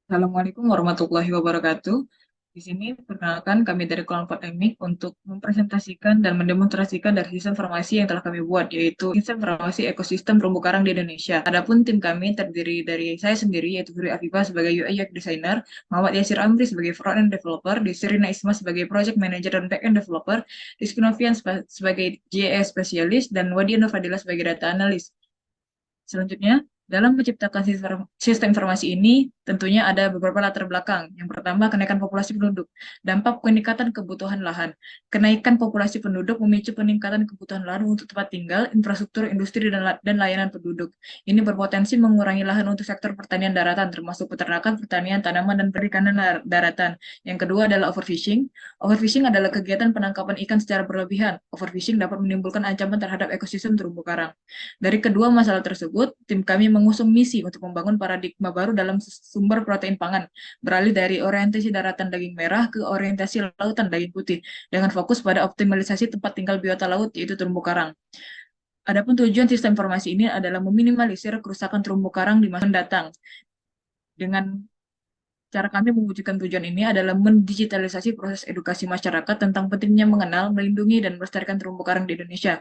Assalamualaikum warahmatullahi wabarakatuh. Di sini perkenalkan kami dari kelompok teknik untuk mempresentasikan dan mendemonstrasikan dari sistem informasi yang telah kami buat, yaitu sistem informasi ekosistem terumbu karang di Indonesia. Adapun tim kami terdiri dari saya sendiri, yaitu Furi Afifah sebagai UI UX Designer, Muhammad Yasir Amri sebagai Front-End Developer, Desirina Isma sebagai Project Manager dan Back-End Developer, Rizky Novian sebagai JS Specialist, dan Wadiana Fadila sebagai Data Analyst. Selanjutnya, dalam menciptakan sistem informasi ini, tentunya ada beberapa latar belakang. Yang pertama, kenaikan populasi penduduk. Dampak peningkatan kebutuhan lahan. Kenaikan populasi penduduk memicu peningkatan kebutuhan lahan untuk tempat tinggal, infrastruktur, industri, dan layanan penduduk. Ini berpotensi mengurangi lahan untuk sektor pertanian daratan, termasuk peternakan, pertanian, tanaman, dan perikanan daratan. Yang kedua adalah overfishing. Overfishing adalah kegiatan penangkapan ikan secara berlebihan. Overfishing dapat menimbulkan ancaman terhadap ekosistem terumbu karang. Dari kedua masalah tersebut, tim kami mengusung misi untuk membangun paradigma baru dalam sumber protein pangan, beralih dari orientasi daratan daging merah ke orientasi lautan daging putih, dengan fokus pada optimalisasi tempat tinggal biota laut, yaitu terumbu karang. Adapun tujuan sistem informasi ini adalah meminimalisir kerusakan terumbu karang di masa mendatang. Dengan cara kami mewujudkan tujuan ini adalah mendigitalisasi proses edukasi masyarakat tentang pentingnya mengenal, melindungi, dan melestarikan terumbu karang di Indonesia,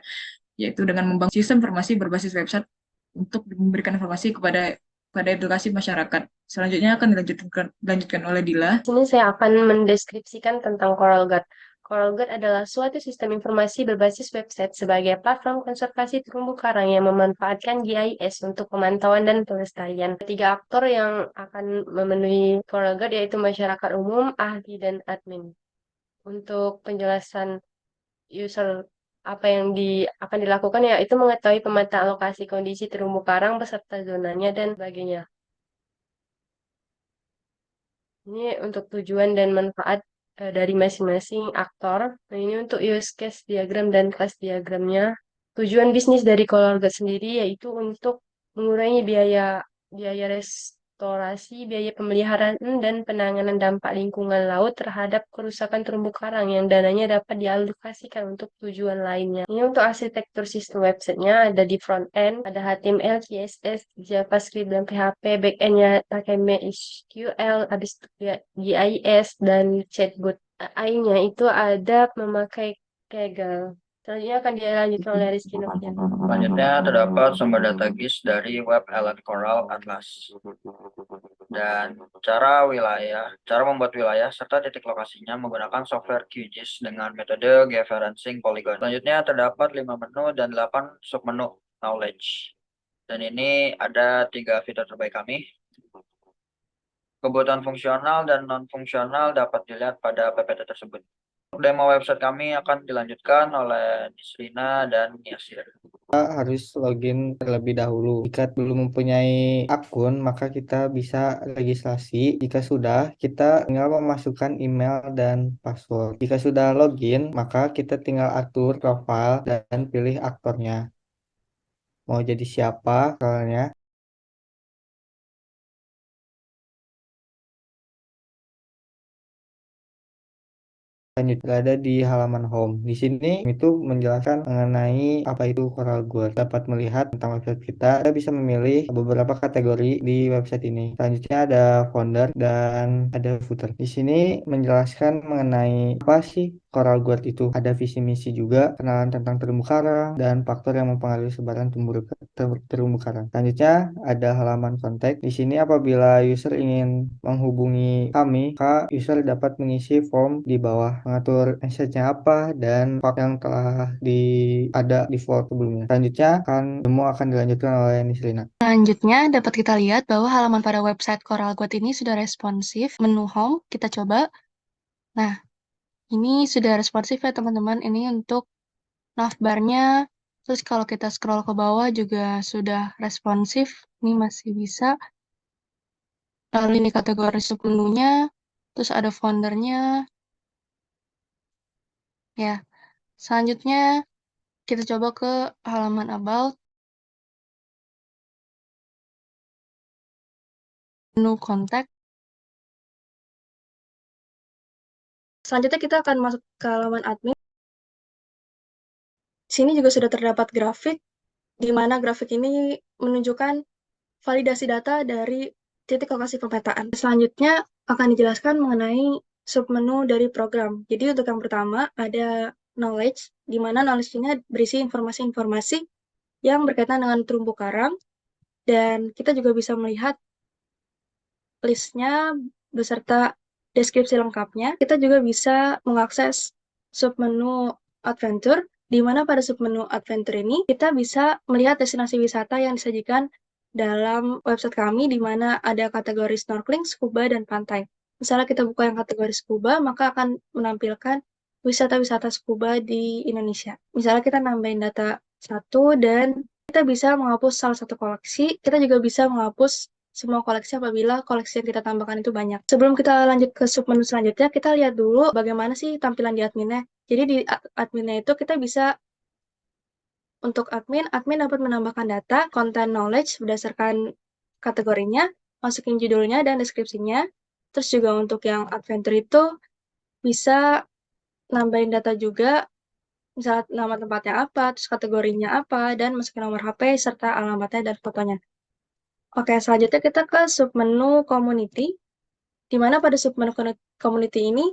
yaitu dengan membangun sistem informasi berbasis website untuk memberikan informasi pada edukasi masyarakat. Selanjutnya akan dilanjutkan oleh Dila. Di sini saya akan mendeskripsikan tentang CoralGuard. CoralGuard adalah suatu sistem informasi berbasis website sebagai platform konservasi terumbu karang yang memanfaatkan GIS untuk pemantauan dan pelestarian. Tiga aktor yang akan memenuhi CoralGuard yaitu masyarakat umum, ahli, dan admin. Untuk penjelasan user apa yang akan dilakukan yaitu mengetahui pemetaan lokasi kondisi terumbu karang beserta zonanya dan sebagainya. Ini untuk tujuan dan manfaat dari masing-masing aktor. Nah, ini untuk use case diagram dan class diagramnya. Tujuan bisnis dari Colorget sendiri yaitu untuk mengurangi biaya biaya restorasi, biaya pemeliharaan dan penanganan dampak lingkungan laut terhadap kerusakan terumbu karang yang dananya dapat dialokasikan untuk tujuan lainnya. Ini untuk arsitektur sistem websitenya ada di front end, ada HTML, CSS, JavaScript, dan PHP. Back endnya pakai MySQL, habis itu GIS, dan chatbot. AI-nya itu ada memakai Kaggle. Selanjutnya akan dilanjutkan oleh Rizky Novian. Selanjutnya terdapat sumber data GIS dari web Element Coral Atlas dan cara membuat wilayah serta titik lokasinya menggunakan software QGIS dengan metode georeferencing polygon. Selanjutnya terdapat 5 menu dan 8 submenu knowledge. Dan ini ada 3 fitur terbaik kami. Kebutuhan fungsional dan non-fungsional dapat dilihat pada PPT tersebut. Demo website kami akan dilanjutkan oleh Nisrina dan Yasir. Kita harus login terlebih dahulu. Jika belum mempunyai akun, maka kita bisa registrasi. Jika sudah, kita tinggal memasukkan email dan password. Jika sudah login, maka kita tinggal atur profil dan pilih aktornya. Mau jadi siapa, soalnya. Lanjut, ada di halaman home. Di sini itu menjelaskan mengenai apa itu CoralGuard. Dapat melihat tentang website kita. Kita bisa memilih beberapa kategori di website ini. Selanjutnya ada founder dan ada footer. Di sini menjelaskan mengenai apa sih CoralGuard itu. Ada visi misi juga, kenalan tentang terumbu karang dan faktor yang mempengaruhi sebaran terumbu karang. Selanjutnya ada halaman kontak. Di sini apabila user ingin menghubungi kami, maka user dapat mengisi form di bawah, mengatur message-nya apa dan file yang telah ada di default sebelumnya. Selanjutnya demo akan dilanjutkan oleh Nisrina. Selanjutnya, dapat kita lihat bahwa halaman pada website CoralGuard ini sudah responsif. Menu Home, kita coba. Nah, ini sudah responsif ya teman-teman. Ini untuk navbarnya. Terus kalau kita scroll ke bawah juga sudah responsif. Ini masih bisa. Lalu ini kategori submenunya. Terus ada foundernya. Ya, selanjutnya kita coba ke halaman About. Menu Kontak. Selanjutnya kita akan masuk ke halaman admin. Sini juga sudah terdapat grafik, di mana grafik ini menunjukkan validasi data dari titik lokasi pemetaan. Selanjutnya akan dijelaskan mengenai submenu dari program. Jadi untuk yang pertama ada knowledge, di mana knowledge-nya berisi informasi-informasi yang berkaitan dengan terumbu karang, dan kita juga bisa melihat listnya beserta deskripsi lengkapnya. Kita juga bisa mengakses submenu adventure, di mana pada submenu adventure ini kita bisa melihat destinasi wisata yang disajikan dalam website kami, di mana ada kategori snorkeling, scuba, dan pantai. Misalnya kita buka yang kategori scuba, maka akan menampilkan wisata-wisata scuba di Indonesia. Misalnya kita nambahin data satu, dan kita bisa menghapus salah satu koleksi. Kita juga bisa menghapus semua koleksi apabila koleksi yang kita tambahkan itu banyak. Sebelum kita lanjut ke submenu selanjutnya, kita lihat dulu bagaimana sih tampilan di adminnya. Jadi di adminnya itu kita bisa, untuk admin dapat menambahkan data, content knowledge berdasarkan kategorinya, masukin judulnya dan deskripsinya. Terus juga untuk yang adventure itu bisa nambahin data juga, misalnya nama tempatnya apa, terus kategorinya apa, dan masukin nomor HP serta alamatnya dan fotonya. Oke, selanjutnya kita ke submenu community, di mana pada submenu community ini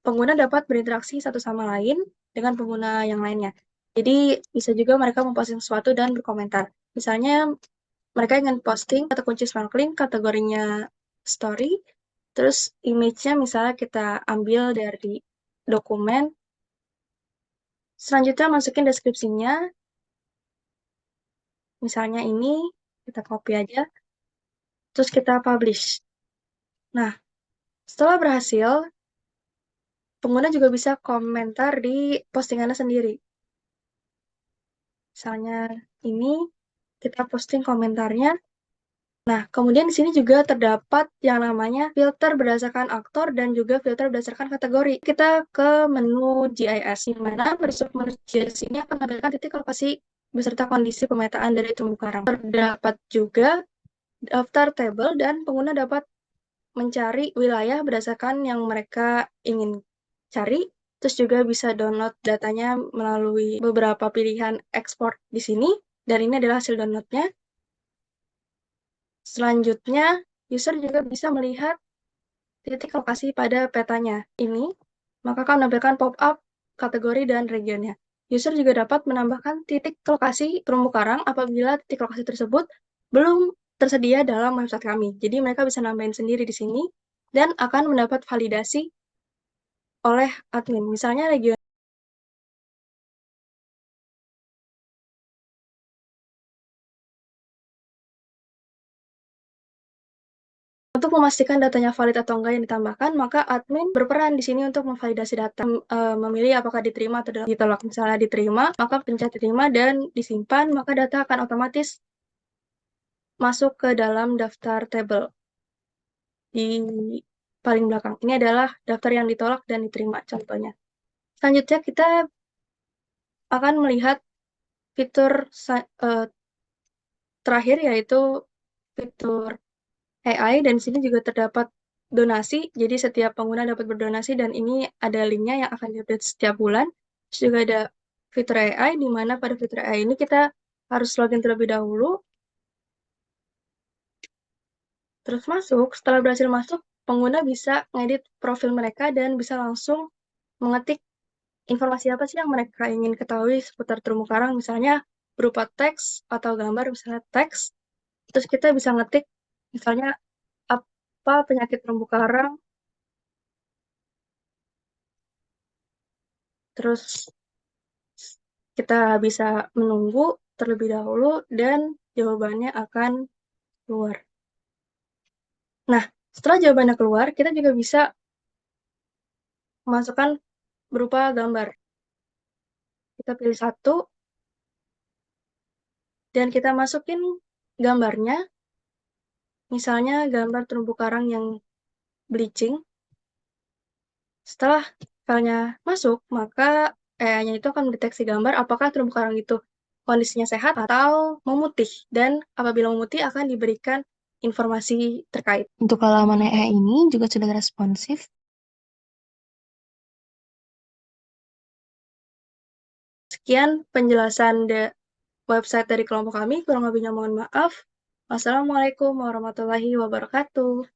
pengguna dapat berinteraksi satu sama lain dengan pengguna yang lainnya. Jadi bisa juga mereka memposting sesuatu dan berkomentar. Misalnya mereka ingin posting kata kunci snorkeling, kategorinya story, terus image-nya misalnya kita ambil dari dokumen. Selanjutnya masukin deskripsinya, misalnya ini, kita copy aja, terus kita publish. Nah, setelah berhasil, pengguna juga bisa komentar di postingannya sendiri. Misalnya ini, kita posting komentarnya. Nah, kemudian di sini juga terdapat yang namanya filter berdasarkan aktor dan juga filter berdasarkan kategori. Kita ke menu GIS, di mana pada submenu GIS ini akan menampilkan titik lokasi beserta kondisi pemetaan dari terumbu karang. Terdapat juga daftar tabel dan pengguna dapat mencari wilayah berdasarkan yang mereka ingin cari. Terus juga bisa download datanya melalui beberapa pilihan ekspor di sini. Dan ini adalah hasil downloadnya. Selanjutnya, user juga bisa melihat titik lokasi pada petanya ini, maka akan menampilkan pop-up kategori dan regionnya. User juga dapat menambahkan titik lokasi terumbu karang apabila titik lokasi tersebut belum tersedia dalam website kami. Jadi mereka bisa nambahin sendiri di sini dan akan mendapat validasi oleh admin. Misalnya region. Untuk memastikan datanya valid atau enggak yang ditambahkan, maka admin berperan di sini untuk memvalidasi data, memilih apakah diterima atau ditolak. Misalnya diterima, maka pencet diterima dan disimpan, maka data akan otomatis masuk ke dalam daftar tabel di paling belakang. Ini adalah daftar yang ditolak dan diterima contohnya. Selanjutnya kita akan melihat fitur terakhir, yaitu fitur AI, dan di sini juga terdapat donasi. Jadi setiap pengguna dapat berdonasi dan ini ada linknya yang akan diupdate setiap bulan. Terus juga ada fitur AI, di mana pada fitur AI ini kita harus login terlebih dahulu. Terus masuk, setelah berhasil masuk, pengguna bisa ngedit profil mereka dan bisa langsung mengetik informasi apa sih yang mereka ingin ketahui seputar terumbu karang, misalnya berupa teks atau gambar, misalnya teks. Terus kita bisa ngetik, misalnya apa penyakit terumbu karang, terus kita bisa menunggu terlebih dahulu dan jawabannya akan keluar. Nah, setelah jawabannya keluar, kita juga bisa memasukkan berupa gambar. Kita pilih satu, dan kita masukin gambarnya, misalnya gambar terumbu karang yang bleaching. Setelah filenya masuk, maka AI-nya itu akan mendeteksi gambar apakah terumbu karang itu kondisinya sehat atau memutih, dan apabila memutih akan diberikan informasi terkait. Untuk halaman AI ini juga sudah responsif. Sekian penjelasan website dari kelompok kami, kurang lebihnya mohon maaf. Wassalamualaikum warahmatullahi wabarakatuh.